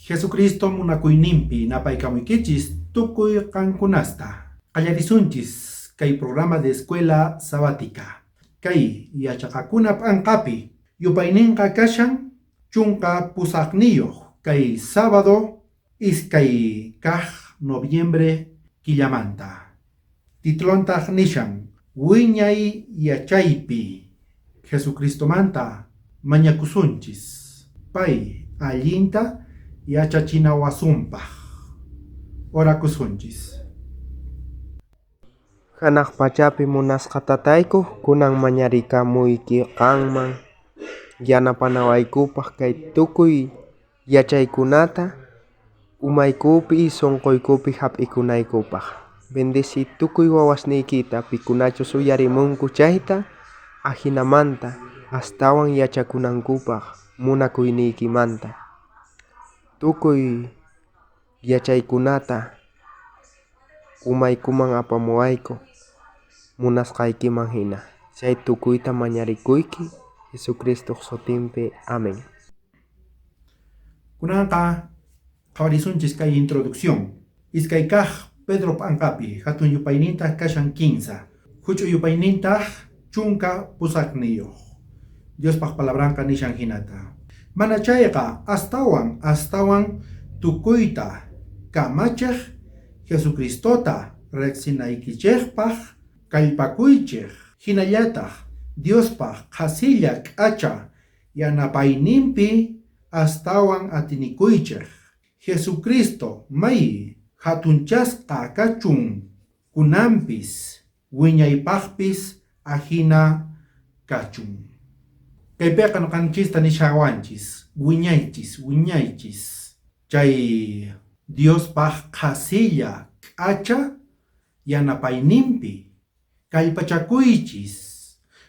Jesucristo munakuyninpi napaykamuykichisq tukuy qankunasta. Qallarisunchis kay programa de escuela sabática. Kay yachaqakuna p'anqapi yupayninqa kashan chunqa pusaqniyuq kay sábado iskay kaq noviembre killamanta. Titlontaq nishan wiñay yachaypi Jesucristomanta mañakusunchis pay allinta yachachinawasunpaq orakusunchis. Hanaq pachapi munasqa tatayku kunan mañarikamuyki qanman yanapanawaykupaq kay tukuy yachaykunata umaykupi sunquykupi hap'ikunaykupaq. Bendeci tukuy wawasniykita pikunachus uyarimunku chayta ahinamanta astawan yachakunankupaq munakuyniykimanta. Tukuy yachaykunata umaykuman apamuwayku munasqaykiman hina. Chay tukuyta mañarikuyki Jesucristo sutinpi. Amén. Kunanqa qhawarisunchis kay introducción. Iskay kaq Pedro p'anqapi hatun yupaynintaq kashan 15. Huch'u yupaynintaq chunka pusaqniyuq. Diospaq palabranqa nishan hinata. Mana chayqa astawan tukuyta kamachiq Jesucristota riqsinaykichikpaq kallpakuychik hinallataq Diospaq qasilla k'acha yanapayninpi astawan atinikuychik. Jesucristo may hatunchasqa kachun kunanpis wiñaypaqpis ahina kachun. Kaypiqa nuqanchista nishawanchis wiñaychis chay Diospaq qasilla k'acha yanapayninpi kallpachakuychis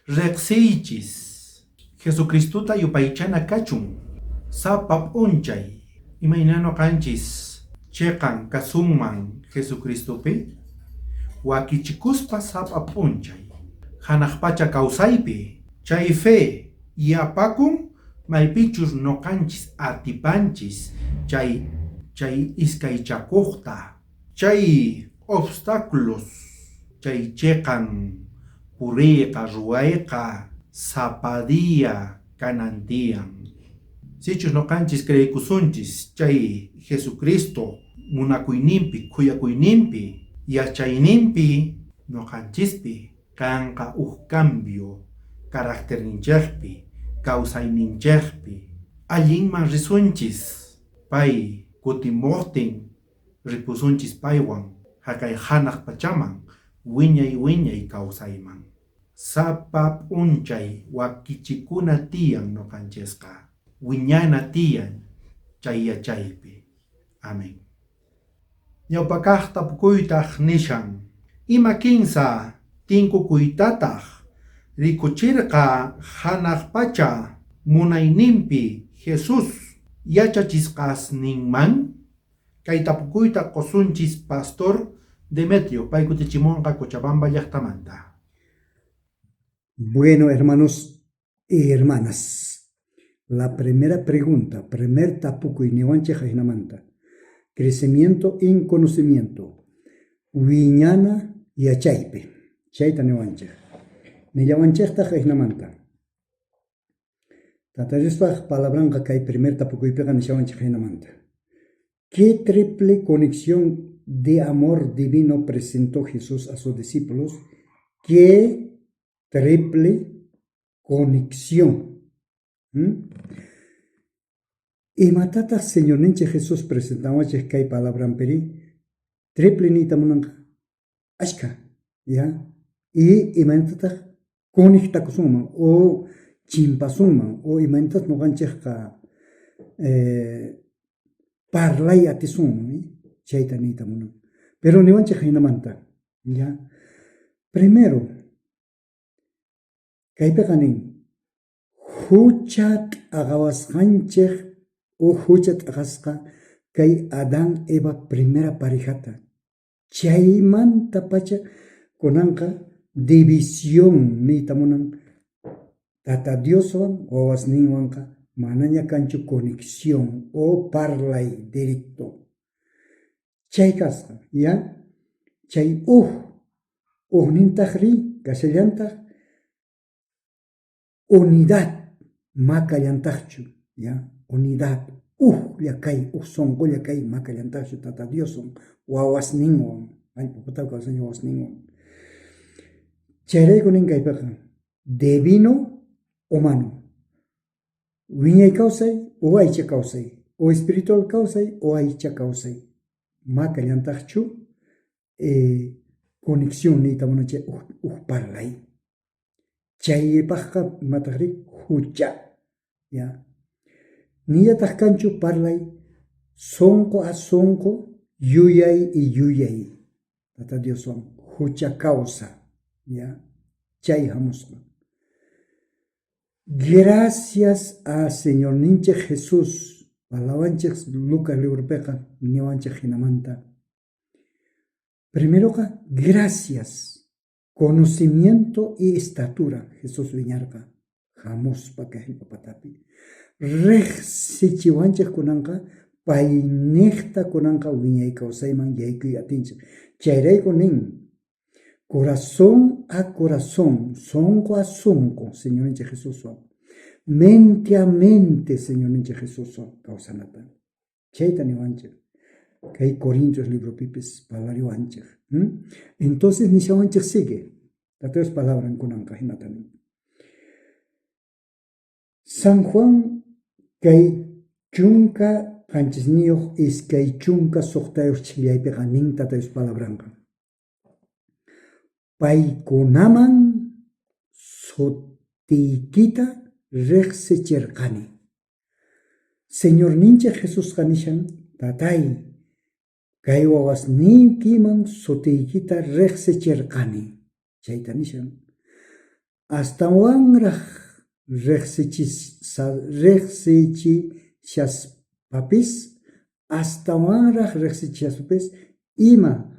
riqsiychis Jesucristuta yupaychana kachun sapa p'unchay imaynano qanchis chiqan kasunman Jesucristopi wakichikuspa sapa p'unchay hanaq pacha kawsaypi chay fe yapakun maypichus noqanchis atipanchis chay iskaychakuqta chay obstáculos chay chiqan puriyqa ruwayqa sapadiya kanantiyan. Sichus noqanchis kreykusunchis chay Jesucristo munakuyninpi khuyakuyninpi yachayninpi noqanchispi kanqa cambio carácterninchikpi kawsayninchikpi allinman risunchis pay kutimuqtin ripusunchis paywan hakay hanaq pachaman wiñay kawsayman. Sapa p'unchay wakichikuna tiyan noqanchisqa wiñana tiyan chay yachaypi. Amén. Ñawpaqaq tapukuytaq nishan ima kinsa tinkukuytataq rikuchirqa hanaq pacha munayninpi Jesus yachachisqasninman. Kay tapukuyta qosunchis Pastor Demetrio pay kutichimunqa Cochabamba llaqtamanta. Bueno, hermanos y hermanas, la primera pregunta, primer tapukuy niwanchej hinamanta, crecimiento en conocimiento, wiñana yachaype, chayta niwanchej, nillawanchejta hinamanta. Tatarispaj palabranqa kay primer tapukuypiqa nishawanchej hinamanta. ¿Qué triple conexión de amor divino presentó Jesús a sus discípulos? ¿Qué triple conexión? Y matata Señor Ninche Jesús presentamos que hay palabra peri triple ni tamunanga ashka, ya, y matata conecta kusuma o chimpasuma o imantat no gancheka parlay atisum chaitanita muno. Pero ni wanche hinamanta, ya. Primero, kaypeganin huchat agawas hanchej o huchat agasqa kay Adán Eva primera parejata. Chaymanta pacha kunanqa división nitamunan tata Dioswan wawas ninwanqa manaña cancho conexión o parlay directo. Chay kasqa, ya, chay nintajri, castellanta, unidad, macallantachu, ya, unidad, yakay, songo yakay, macallantachu, tata dioson, wawas ningon, ay, papataw ka sa wawas ningon. Chay kunin kaypaqa, divino, humano, wiñay kawsay, o aycha kawsay, o espiritual kawsay, o aycha kawsay, macallantachu, conexión ni tamuna chay parlay. Chaypaqqa imataqri hucha, ya. Niyataq kanchu parlay sonqo a sonqo, yuyay y yuyay. Tata Dios son hucha causa, ya. Chay hamusqa. Gracias a Señor ninche Jesús, alawanchik Lucas libropeqa niwanchik hinamanta. Primero, gracias, conocimiento y estatura, Jesús viñarca, jamos pa que papatapi. Sichiwanchik kunanka, painechta kunanka viñay kausayman yaykuy atinchik. Chayray kunin, corazón a corazón, sonco a sonco, Señor ninche Jesús son. Mente a mente, Señor ninche Jesús son, causanata. Chayta niwanchik. Que hay Corintios libro pipis palario anchej. Entonces ni anchej sigue. La tres palabras en kunanka hinatani. San Juan kay chunka kanchisniyo es kay chunka soqtayos chillay peganin tatayos palabranka. Paykunaman sotikita rexecherkani. Señor ninche Jesús kanishan tatay. Kay wawas ninkiman sotiykita rexecherkani. Chayta nishan. Hasta wanraj rexechishas hasta wanraj rexechishas ima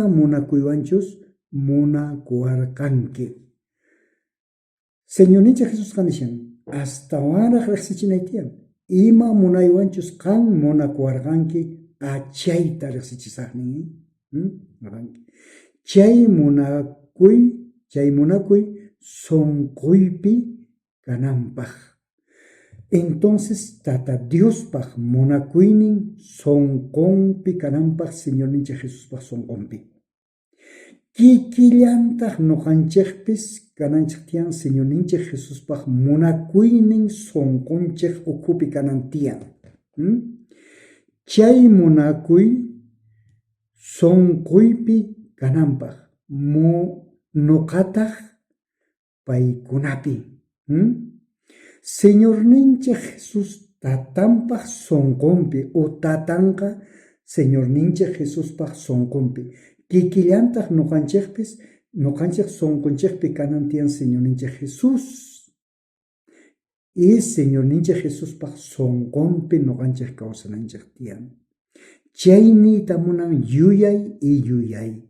munakuywanchos munakuarkanki. Señor nincha Jesús kanishan hasta wanraj rexechinaytiyan. Ima munaywanchus kan munakuarqanki achayta riqsichisaqnin. Chay munakuy sonquypi kananpaq. Entonces tata Diospaq munakuynin sonqonpi kananpaq Señor nincha Jesuspaq sonqonpi. Kikillantaq nuqanchikpis kananchik tiyan Señor nincha Jesuspaq munakuynin sonqonchik ukupi kanan tiyan. Chay munakuy sonquypi kananpaq nuqataq paykunapi. Señor nincha Jesús tatanpaq sonqonpi o tatanqa Señor nincha Jesuspaq sonqonpi. Kikillantaq nuqanchik sonqonchikpi kanan tiyan Señor nincha Jesús. Y Señor nincha Jesuspaq sonqonpi nuqanchik kawsananchik tiyan. Chayniyta munan yuyay y yuyay.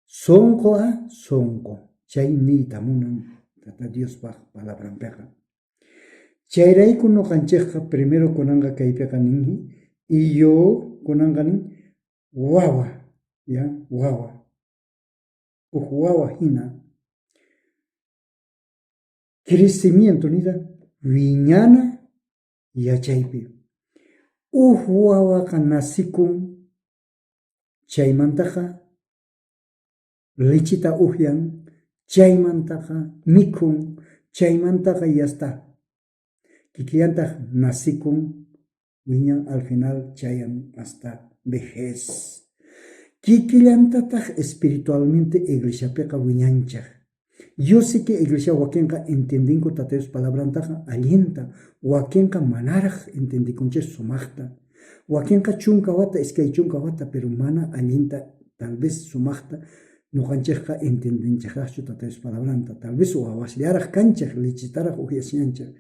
Sonqo a sonqo. Chayniyta munan tata Diospaq palabranpiqa. Chayrayku nuqanchikqa primero kunanqa kaypiqa ninmi y yo kunanqa nin wawa. Ya, wawa. Wawa hina. Crecimiento nida viñana yachaypi. Wawaqa nasikun chaymantaqa lechita uhyan, chaymantaqa mikun, chaymantaqa yasta. Kikillantaq nasikun viñan al final chayan hasta vejez. Kikillantataq espiritualmente iglesiapiqa wiñanchaq. Yo sé que iglesia wakinqa entendinku tatayos palabrantaqa allinta, wakinqa manaraq entendikunchik sumaqta. Wakinqa chunka wata iskay chunka wata pero mana allinta tal vez sumaqta nuqanchikqa entendinchaqchu tatayos palabranta. Tal vez wawashllaraq kanchik lechitaraq uhyasñanchik.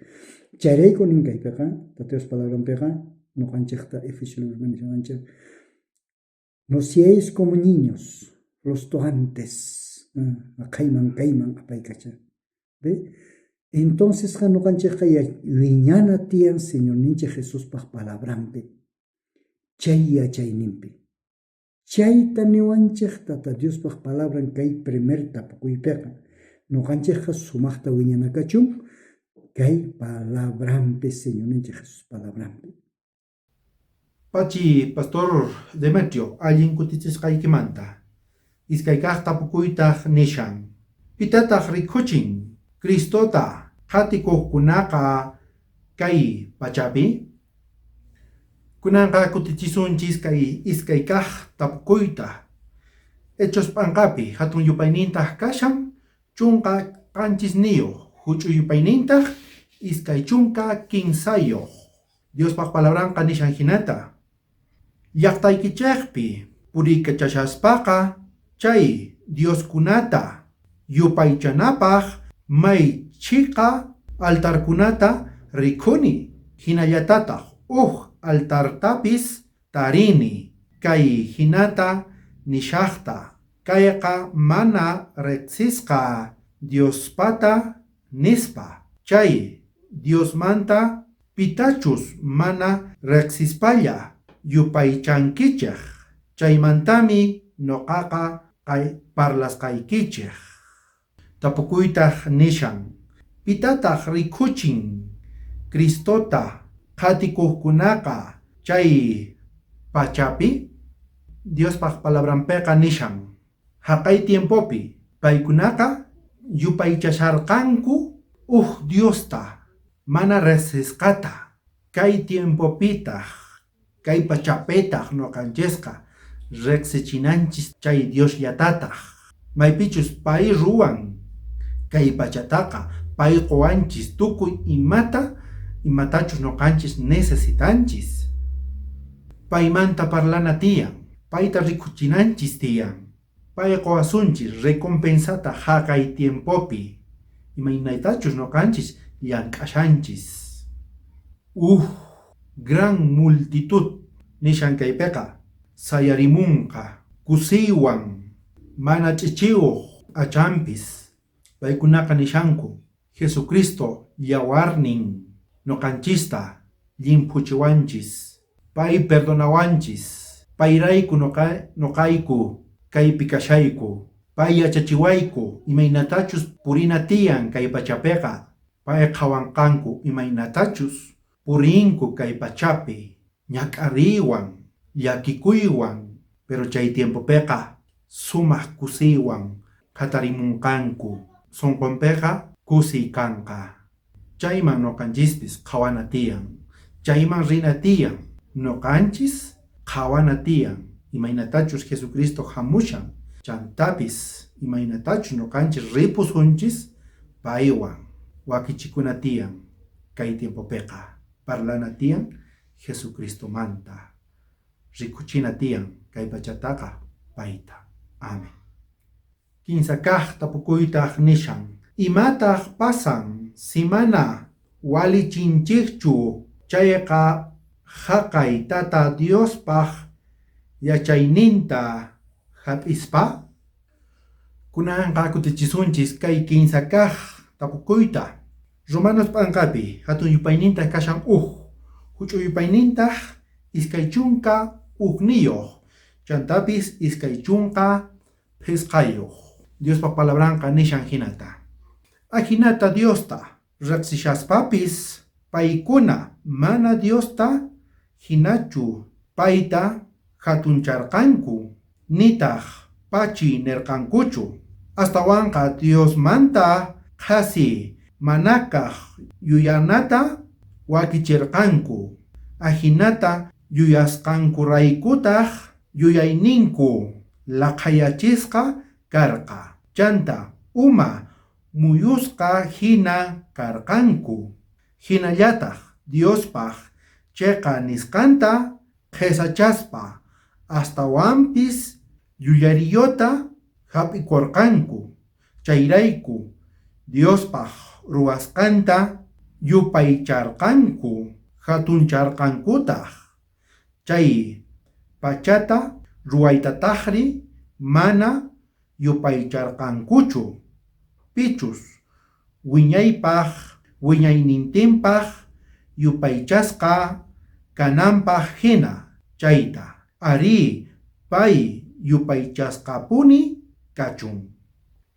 Chayrayku ninkaypiqa tatayos palabranpiqa nuqanchikta Efesios libro nishanchik. No seáis como niños, los toantes, kayman apaykacha. ¿Ve? Entonces hanukanchikqa wiñana tiyan Señor ninchik Jesuspaq palabrampi. Chay yachayninpi. Chayta niwanchik Tata Diospaq palabran kay primer tapukuypiqa. Nuqanchikqa sumaqta wiñanakachun kay palabrampi Señor ninchik Jesus palabrampi. Pachi Pastor Demetrio, allin kutichishqaykimanta. Iskaykaq tapukuytaq nishan. Pitataq rikuchin Cristota qhatikuqkunaqa kay pachapi? Kunanqa kutichisunchis kay iskaykaq tapukuyta. Hechos p'anqapi hatun yupaynintaq kashan, chunqa qanchisniyuq, huch'u yupaynintaq iskay chunqa kinsayuq. Diospaq palabranqa nishan hinata. Llaqtaykichikpi puriykachashaspaqa chay Dioskunata yupaychanapaq maychiqa altarkunata rikuni. Hinallatataq altartapis tarini. Kay hinata nishaqta. Kayqa mana reqsisqa Diospata nispa. Chay Diosmanta pitachus mana reqsispalla yupaychankichik. Chaymantami noqaqa parlasqaykichik. Tapukuytaq nishan. Pitataq rikuchin Cristota qhatikuqkunaqa chay pachapi? Diospaq palabranpiqa nishan. Haqay tiempopi paykunaqa yupaychasharqanku Diosta mana reqsisqata. Kay tiempopitaq kay pachapitaq noqanchisqa reqsichinanchis chay Diosllatataq. Maypichus pay ruwan kay pachataqa pay quwanchis tukuy imatachus noqanchis necesitanchis. Paymanta parlana tiyan, payta rikuchinanchis tiyan. Pay quwasunchis recompensata haqay tiempopi. Imaynaytachus noqanchis llank'ashanchis. Gran multitud nishan kaypiqa sayarimunqa kusiywan mana ch'ichiwuq achampis. Paykunaqa nishanku Jesucristo yawarnin noqanchista llimpuchiwanchis. Pay perdonawanchis. Payrayku noqayku kaypi kashayku. Pay yachachiwayku imaynatachus purina tiyan kay pachapiqa. Pay qhawanqanku imaynatachus purinku kay pachapi. Ñak'ariwan, llakikuywan, pero chay tiempopiqa sumaq kusiywan qhatarimunqanku. Sunqunpiqa kusiy kanqa. Chayman noqanchispis qhawana tiyan. Chayman rina tiyan. Noqanchis qhawana tiyan. Imaynatachus Jesucristo hamushan. Chantapis imaynatachus noqanchis ripusunchis paywan. Wakichikuna tiyan. Kay tiempopiqa parlana tiyan Jesucristo manta. Rikuchina tiyan kay pachataqa payta. Amén. Kinsa kaq tapukuytaq nishan. Imataq pasan simana walichinchikchu chayqa haqay Tata Diospaq yachayninta hap'ispa? Kunanqa kutichisunchis kay kinsa kaq tapukuyta. Romanos p'anqapi hatun yupaynintaq kashan huch'u yupaynintaq iskay chunka niyuq. Chantapis iskay chunka phisqayuq. Diospaq palabranqa nishan hinata. Ahinata Diosta reqsishaspapis paykuna mana Diosta hinachu payta hatuncharqanku nitaq pachi nirqankuchu. Astawanqa Diosmanta qhasi manakaq yuyanata wakichirqanku. Ahinata yuyasqankuraykutaq yuyayninku laqhayachisqa karqa. Chanta muyusqa hina karqanku. Hinallataq Diospaq chayqa nisqanta qhesachaspa astawanpis yuyariyuta hap'ikurqanku. Chayrayku Diospaq ruwasqanta yupaycharqanku hatuncharqankutaq. Chay pachata ruwaytataqri mana yupaycharqankuchu pichus wiñaypaq wiñaynintinpaq yupaychasqa kananpaq hina chayta ari pay yupaychasqapuni kachun.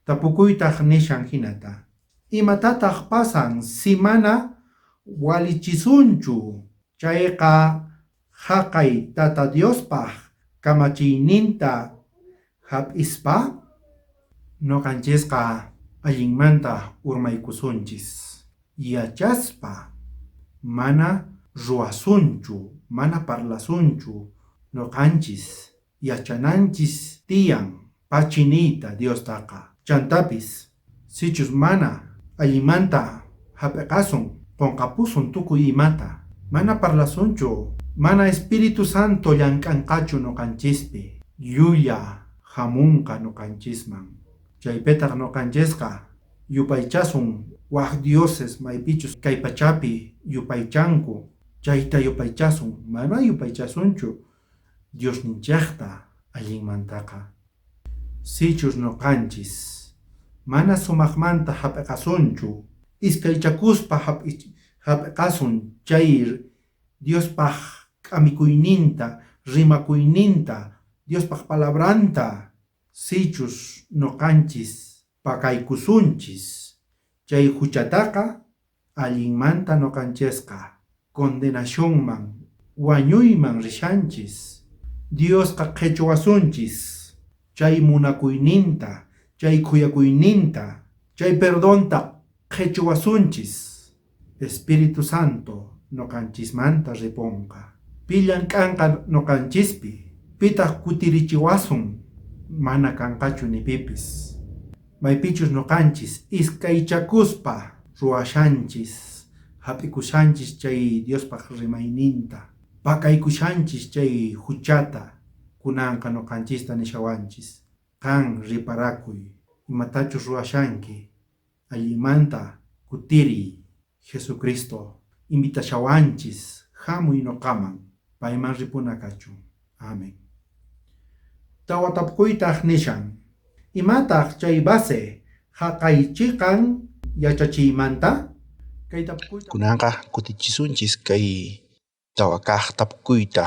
Tapukuytaq nishan hinata imatataq pasan simana walichisunchu chayqa haqay tata Diospaq kamachiyninta hap'ispa noqanchisqa allinmanta urmaykusunchis yachaspa mana ruwasunchu mana parlasunchu noqanchis yachananchis tiyan pachiniyta Diostaqa chantapis sichus mana allimanta hap'iqasun qonqapusun tukuy imata mana parlasunchu mana Espiritu Santo llank'anqachu noqanchispi yuya hamunqa noqanchisman chaypitaq noqanchisqa yupaychasun waq dioses maypichus kay pachapi yupaychanku chayta yupaychasun mana yupaychasunchu Diosninchikta allinmantaqa sichus noqanchis mana sumaqmanta hap'iqasunchu iskaychakuspa hap'iqasun chay Diospaq k'amikuyninta rimakuyninta Diospaq palabranta sichus noqanchis pakaykusunchis chay huchataqa allinmanta noqanchisqa condenacionman wañuyman rishanchis Diosqa qhichwasunchis chay munakuyninta chay kuyakuyninta chay perdonta qhichwasunchis Espiritu Santo noqanchismanta ripunqa pillan k'anqa noqanchispi pitaq kutirichiwasun mana kanqachu ni pipis maypichus noqanchis iskaychakuspa ruwashanchis hap'ikushanchis chay Diospaq rimayninta pakaykushanchis chay huchata kunanqa noqanchista nishawanchis qan riparakuy imatachus ruwashanki allimanta kutiriy Jesucristo invitashawanchis hamuy noqaman payman ripunakachu amén. Tawa tapukuytaq nishan imataq chay base haqaychiqan yachachiymanta kay tapukuyta kunanqa kutichisunchis kay tawa kaq tapukuyta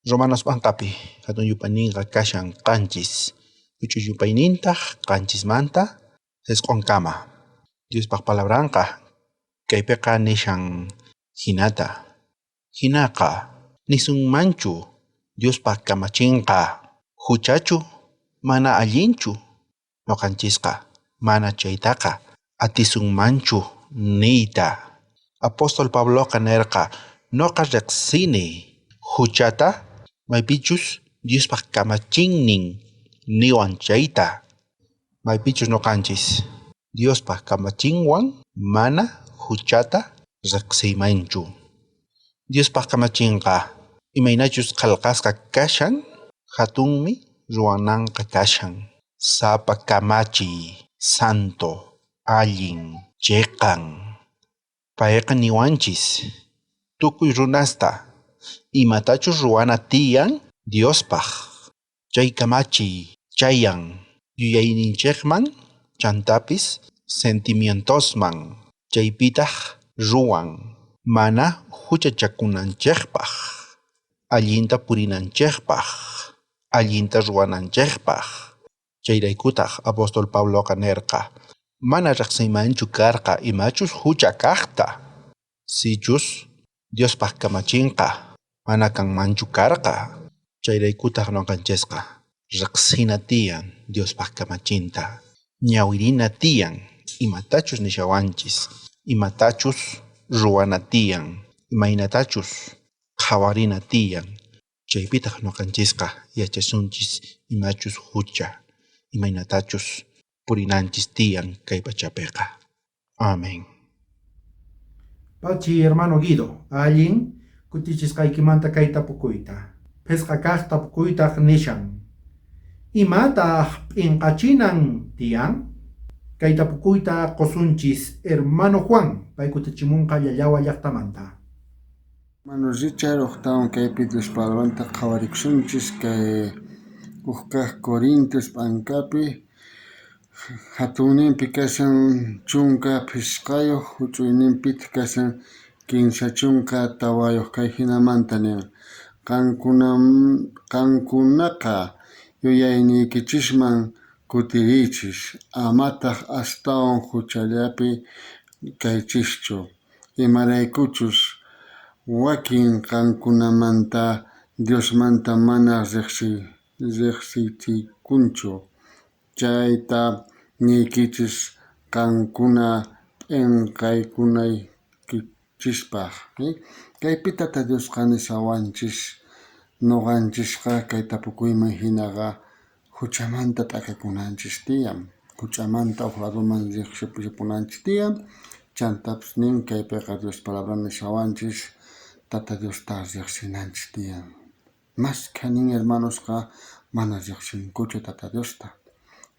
Romanos panqapi hatun yupayninqa kashan qanchis uch'uy yupaynintaq qanchismanta sesq'unkama Diospaq palabranqa kaypiqa nishan hinata hinaqa nisunmanchu Diospaq kamachinqa huchachu mana allinchu noqanchisqa mana chaytaqa atisunmanchu niyta Apóstol Pabloqa nirqa noqa riqsini huchata maypichus Diospaq kamachinnin niwan chayta maypichus noqanchis Diospaq kamachinwan mana huchata riqsiymanchu Diospaq kamachinqa imaynachus qillqasqa kashan hatunmi ruwananqa kashan sapa kamachiy santo allin chiqan payqa niwanchis tukuy runasta imatachus ruwana tiyan Diospaq chay kamachiy chayan yuyayninchikman chantapis sentimientosman chaypitaq ruwan mana huchachakunanchikpaq allinta purinanchikpaq allinta ruwananchikpaq chayraykutaq Apóstol Pabloqa nirqa mana riqsiymanchu karqa imachus hucha kaqta sichus Diospaq kamachinqa mana kanmanchu karqa chayraykutaq noqanchisqa riqsina tiyan Diospaq kamachinta ñawirina tiyan imatachus nishawanchis imatachus ruwana tiyan imaynatachus qhawarina tiyan chaypitaq noqanchisqa yachasunchis imachus hucha imaynatachus purinanchis tiyan kay pachapiqa amén. Pachi hermano Guido allin kutichisqaykimanta kay tapukuyta phesqa kaq tapukuytaq nishan imataq p'inqachinan tiyan kay tapukuyta qosunchis hermano Juan pay kutichimunqa Llallawa llaqtamanta. Mano Richard octawan kaypi Dios palabranta qhawarikusunchis kay Ujkaj Corintios p'ankapi hatunninpi kashan chunka phisqayuq huch'uyninpita kashan kinsa chunka tawayuq kay hinamanta nin qankunaqa yuyayniykichisman kutiriychis amataq astawan huchallapi kaychischu imaraykuchus wakin qankunamanta Diosmanta mana riqsichikunchu chayta niykichis qankuna p'inqaykunaykichispaq kaypi Tata Diosqa nisawanchis nuqanchisqa kay tapukuyman hinaqa huchamanta t'akakunanchis tiyan huch'amanta huk laduman riqsipunanchis tiyan chaytapas nin kaypiqa Dios palabran nisawanchis Tata Diosta riqsinanchis tiyan mas khanin hermanosqa mana riqsinkuchu Tata Diosta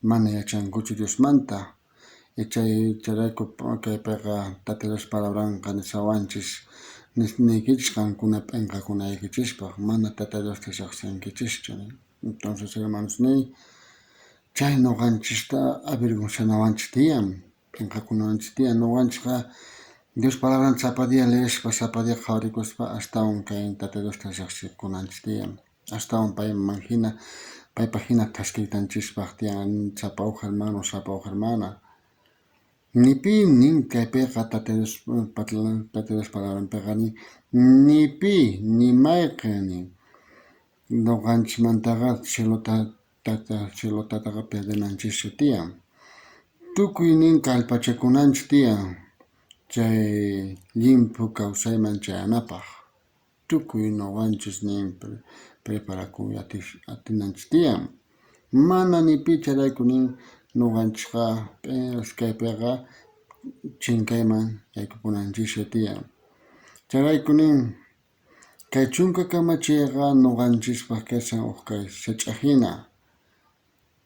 mana yachankuchu Diosmanta chayrayku kaypiqa Tata Dios palabranqa nisawanchis niykichis qankuna p'inqakunaykichispaq mana Tata Diosta riqsinkichischu entonces hermanosniy chay nuqanchista avergonzanawanchis tiyan p'inqakunawanchis tiyan nuqanchisqa Dios palabranta sapadiya leyishpa sapadiya qhawarikuspa astawan kay Tata Diosta riqsikunanchis tiyan astawan payman hina paypaq hina taskaytanchispaq tiyan sapa huk hermano sapa huk hermana nipi nin kaypiqa Tata Dios palabranpiqa nin nipi nimayqa nin nuqanchismantaqa cielotataqa perdenanchischu tiyan tukuy nin kallpachakunanchis tiyan chay limpu kawsayman chayanapaq tukuy nuqanchis nin preparakuy atinanchis tiyan mana ni picharayku nin nuqanchisqa kaypiqa chinkayman yaykupunanchischu tiyan chayrayku nin kay chunka kamachiyqa nuqanchispaq kashan huk kay sach'ajina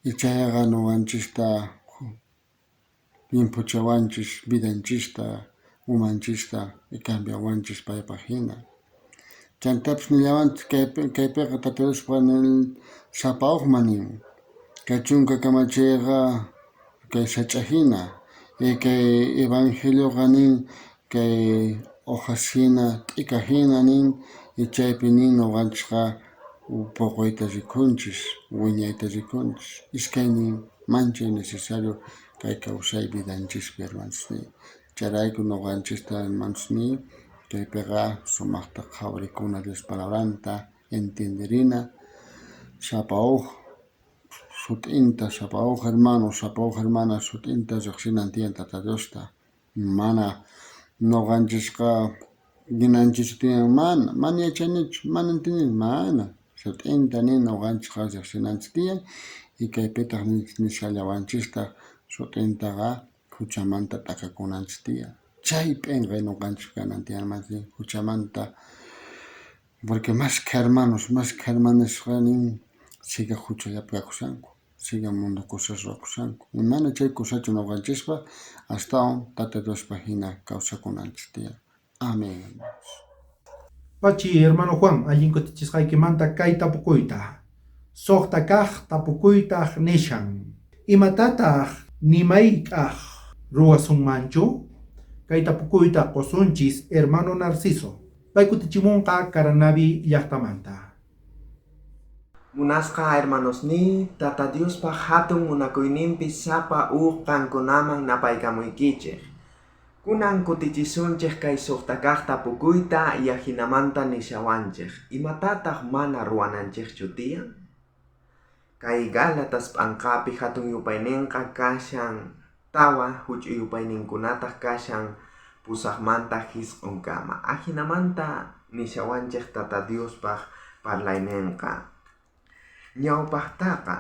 y chayqa nuqanchista limpuchawanchis vidanchista umanchista y cambiawanchis paypaq hina chaytapas nillawanchis kaypiqa Tata Diospa sapa hukman nin kay chunka kamachiyqa kay sach'ajina y kay evangelioqa nin kay hojas hina t'ika hina nin y chaypi nin nuqanchisqa puquyta rikunchis wiñayta rikunchis iskay nin manchay necesario kay kawsay vidanchispi hermanosniy chayrayku nuqanchista hermanosniy kaypiqa sumaqta qhawarikuna Dios palabranta entenderina sapa huk sut'inta sapa huk hermano sapa huk hermana sut'inta riqsinan tiyan Tata Diosta mana nuqanchisqa ninanchis tiyan mana yachanichu mana entendinichu mana sut'inta nin nuqanchisqa riqsinanchis tiyan y kaypitaq nishallawanchista sut'intaqa huchamanta t'akakunanchis tiyan chay p'inqay nuqanchis kanan tiyan hermanosniy huchamanta porque mas que hermanosqa nin siga huchallapi kawsanku siga mundu kusas ruwakushanku y mana chay kusachu nuqanchispa astawan Tata Diospa hina kawsakunanchis tiyan amén. Pachi hermano Juan, allin kutichisqaykimanta kay tapukuyta suqta kaq tapukuytaq nishan imatataq nimayk'aq ruwasunmanchu kay tapukuyta qusunchis hermano Narciso pay kutichimunqa Caranavi llaqtamanta. Munasqa hermanosniy Tata Diospa hatun munakuyninpi sapa qankunaman napaykamuykichik kunan kutichisunchik kay suqta kaq tapukuyta hinamanta nishawanchik imatataq mana ruwananchikchu tiyan kay Gálatas p'anqapi hatun yupayninqa kashan tawa huch'uy yupayninkunataq kashan pusaqmanta hisq'unkama hinamanta nishawanchik Tata Diospaq parlayninqa ñawpaqtaqa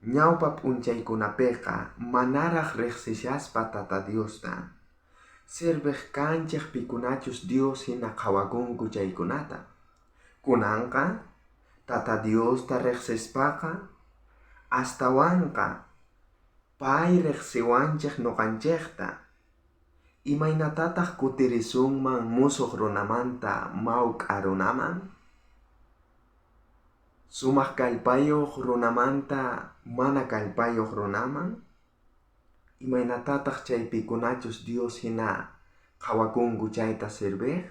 ñawpa p'unchaykunapiqa manaraq riqsishaspa Tata Diosta sirviq kanchik pikunachus Dios hina qhawakunku chaykunata kunanqa Tata Diosta riqsispaqa astawanqa pay riqsiwanchik nuqanchikta imaynatataq kutirisunman musuq runamanta mawk'a runaman sumaq kallpayuq runamanta mana kallpayuq runaman, imaynatataq chaypikunachus Dios hina qawakunku chayta sirviq,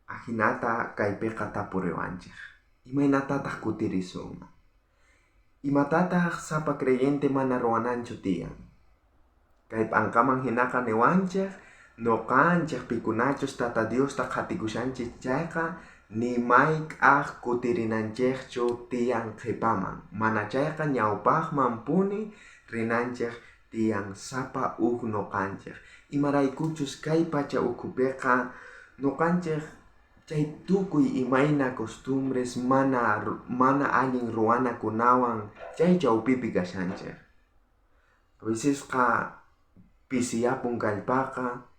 ahinata kaypiqa tapuriwanchik, imaynatataq kutirisunman, imatataq sapa creyente mana ruwananchu tiyan, kay p'anqaman hinaqa niwanchik noqanchik pikunachus Tata Diosta qatikushanchik chayqa nimayk'aq kutirinanchikchu tiyan qhipaman, mana chayqa ñawpaqman puni rinanchik tiyan sapa noqanchik, imaraykuchus kay pacha ukhupiqa noqanchik chay tukuy imayna costumbres mana allin ruwanakunawan chay chawpipi kashanchik. A vecesqa pisiyapun kallpaqa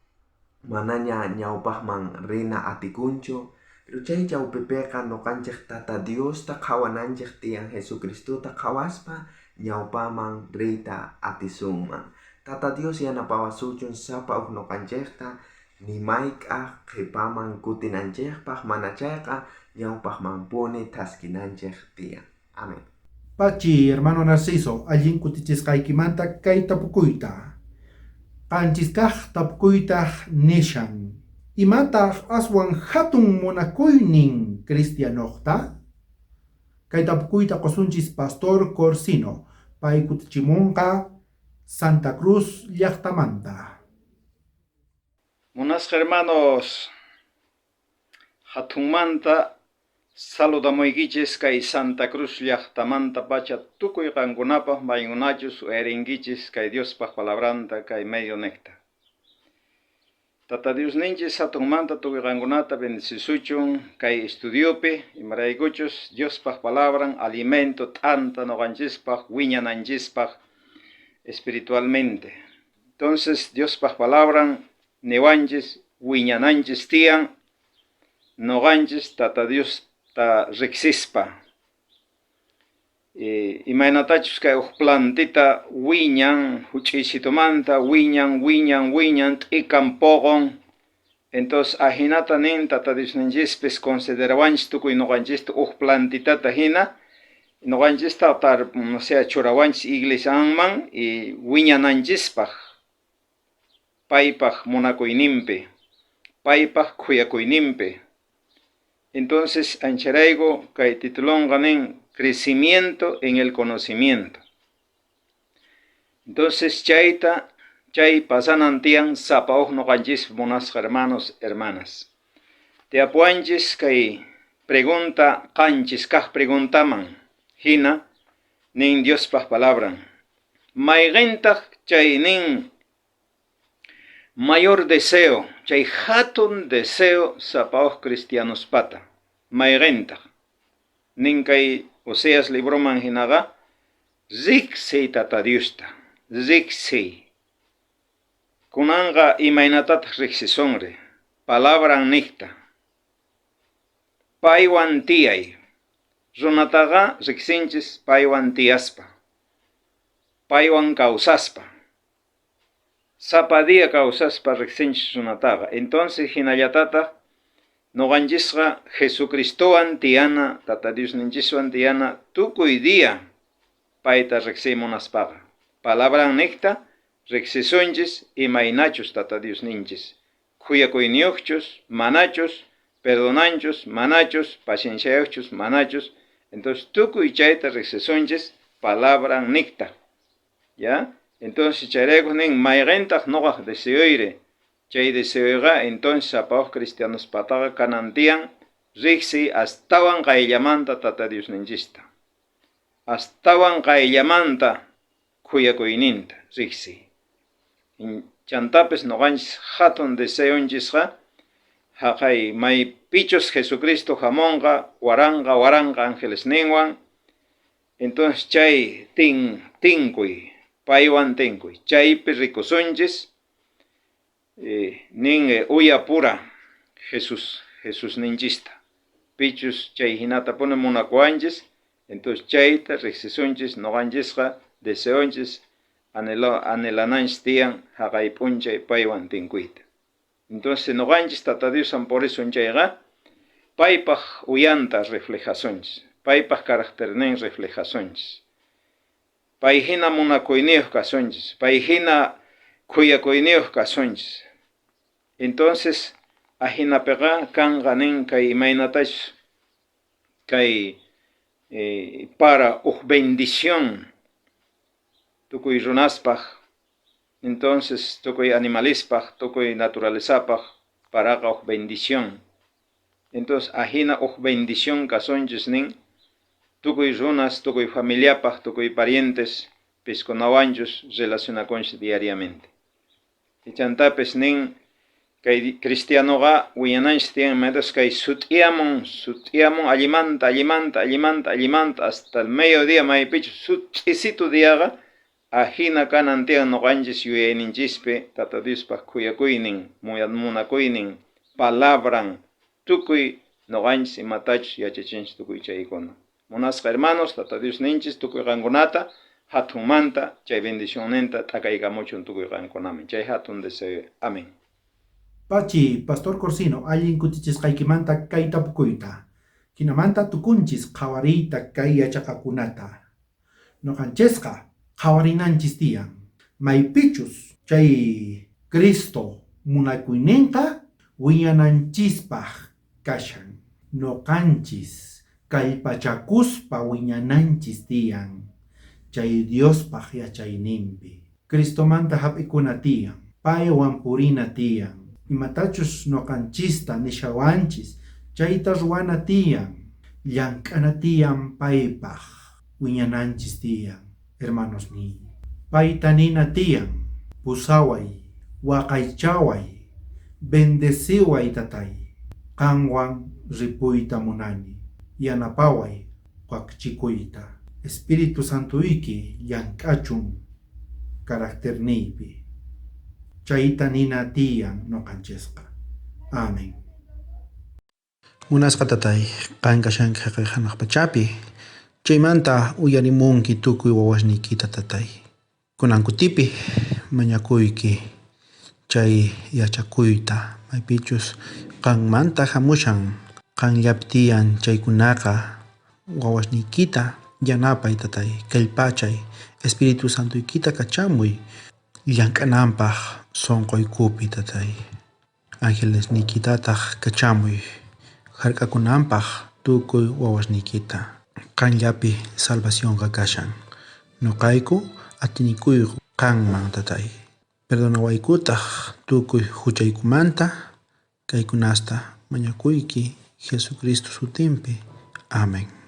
manaña ñawpaqman rina atikunchu, pero chay chawpipiqa noqanchik Tata Diosta qhawananchik tiyan Jesucristuta qhawaspa ñawpaman riyta atisunman. Tata Dios yanapawasuchun sapa noqanchikta nimayk'aq qhipaman kutinanchikpaq, mana chayqa ñawpaqman puni thaskinanchik tiyan. Amén. Pachi, hermano Narciso, allin kutichisqaykimanta kay tapukuyta. Qanchiskaq tapukuyta nishan. Imataq aswan hatun munakuynin cristianoqta? Kay tapukuyta qosunchis Pastor Corsino, pay kutichimunqa Santa Cruz llaqtamanta. Munasqa hermanos, hatunmanta saludamuykichis kay Santa Cruz llaqtamanta pacha tukuy qankunapaq mayunachus erinkichis kay Diospaq palabranta kay medio necta. Tata Dios ninchis hatunmanta tukuy qankunata bendicisuchun kay estudiopi imaraykuchus Diospaq palabran alimento t'anta noqanchispaq wiñananchispaq espiritualmente. Entonces Diospaq palabran niwanchis wiñananchis tiyan noqanchis Tata Dios ta riqsispa. Imaynatachus kay uq plantita wiñan huch'isitumanta wiñan t'ikan poqon. Entonces ahinata nin Tata Dios ninchispis considerawanchis tukuy noqanchista uq plantitata hina noqanchista churawanchis iglesiaman y wiñananchispaq paypaq munakuyninpi, paypaq khuyakuyninpi. Entonces ancharayku kay titulonqa nin crecimiento en el conocimiento. Entonces chay pasanan tiyan sapa noqanchis munasqa hermanos, hermanas. Tiapuanchis kay pregunta qanchis kaq preguntaman hina nin Diospaq palabran. Mayqintaq chay nin mayor deseo, chay hatun deseo sapa cristianospata. Mayqintaq nin kay Oseas libroman hinaqa riqsiy Tata Diosta, riqsiy. Kunanqa imaynatataq riqsisunri, palabran niqta. Paywan tiyay. Runataqa riqsinchis paywan tiyaspa, paywan kawsaspa. Sapa dia kawsaspa riqsinchis runataqa. Entonces hinallatataq noqanchisqa Jesucristowan tiyana, Tata Dios ninchiswan tiyana tukuy dia payta riqsimunaspaqa. Palabran niqta riqsisunchis imaynachus Tata Dios ninchis. Khuyakuyniyuqchus, manachus, perdonanchus, manachus, pacienciayuqchus, manachus. Entonces tukuy chayta riqsisunchis palabran niqta. ¿Ya? Entonces chayrayku nin mayqintaq noqaq deseoyri. Chay deseoyqa entonces sapawq cristianospataqa kanantiyan riqsi astawan qayllamanta Tata Dios ninchista. Astawan qayllamanta khuyakuyninta riqsi. Chantapis noqanchis hatun deseonchisqa haqay maypichus Jesucristo hamonqa waranqa ángeles ninwan. Entonces chay tinkuy, paywan tinkuy. Chaypi rikusunchis nin uyapura Jesus ninchista. Pichus chay hinata pune munakuanchis. Entonces chayta riqsisunchis noqanchisqa deseonchis anhelananchis tiyan haqay p'unchay paywan tinkuyta. Entonces noqanchis Tata Diosan por eso chayqa paypaq uyanta reflejasunchis. paypaq carácternin reflejasunchis. Pay hina munakuyniyuq kasunchis, pay hina kuyakuyniyuq kasunchis. Entonces, ahinapiqa kanqa nin kay imaynatash kay para uj bendición tukuy runaspaq, entonces tukuy animalispaq, tukuy naturalizapaq paraqa uj bendición. Entonces, ahina uj bendición kasunchis nin tukuy runas, tukuy familiapaq, tukuy parientes piskunawanchus relacionakunchis diariamente. Chantapis nin kay cristianoqa wiñananchis tiyan imatas kay sut'iyamun allimanta hasta el mediodía maypichu sut'isitu diaqa ahina kanan tiyan noqanchis yuyayninchispi Tata Diospaq kuyakuynin, munakuynin, palabran tukuy noqanchis imatachus yachachinchis tukuy chaykuna. Munasqa hermanos, Tata Dios ninchis tukuy qankunata hatunmanta chay bendicionninta t'akaykamuchun tukuy qankunaman. Chay hatun deseo. Amén. Pachi, Pastor Corsino, allin kutichisqaykimanta kay tapukuyta. Hinamanta tukunchis qhawariyta kay yachaqakunata. Noqanchesqa qhawarinanchis tiyan. Maypichus chay Cristo munakuyninqa wiñananchispaq kashan. Noqanchis kallpachakuspa wiñananchis tiyan. Chay Diospaq yachayninpi. Cristomanta hap'ikuna tiyan. Paywan purina tiyan. Imatachus noqanchista nishawanchis chayta ruwana tiyan. Llank'ana tiyan paypaq wiñananchis tiyan. Hermanos ni. Payta nina tiyan. Pusaway, waqaychaway, bendeciway tatay. Qanwan ripuyta munani. Yanapaway waqchikuyta. Espíritu Santoyki llank'achun carácterniypi. Chayta nina tiyan noqanchesqa. Amén. Munasqa tatay qankashanki haqay hanaq pachapi. Chaymanta uyarimunki tukuy wawashniykita tatay. Kunan kutipi mañakuyki chay yachakuyta maypichus qanmanta hamushan qanllapi tiyan chaykunaqa wawashniykita yanapay tatay kallpachay Espíritu Santoykita kachamuy llank'ananpaq sonqoykupi tatay. Angelesnikitataq kachamuy hark'akunanpaq tukuy wawashniykita qanllapi salvacionqa kashan. Nuqayku atinikuyku qanman tatay. Perdonawaykutaq tukuy huchaykumanta kaykunasta mañakuyki Jesucristo sutinpi. Amén.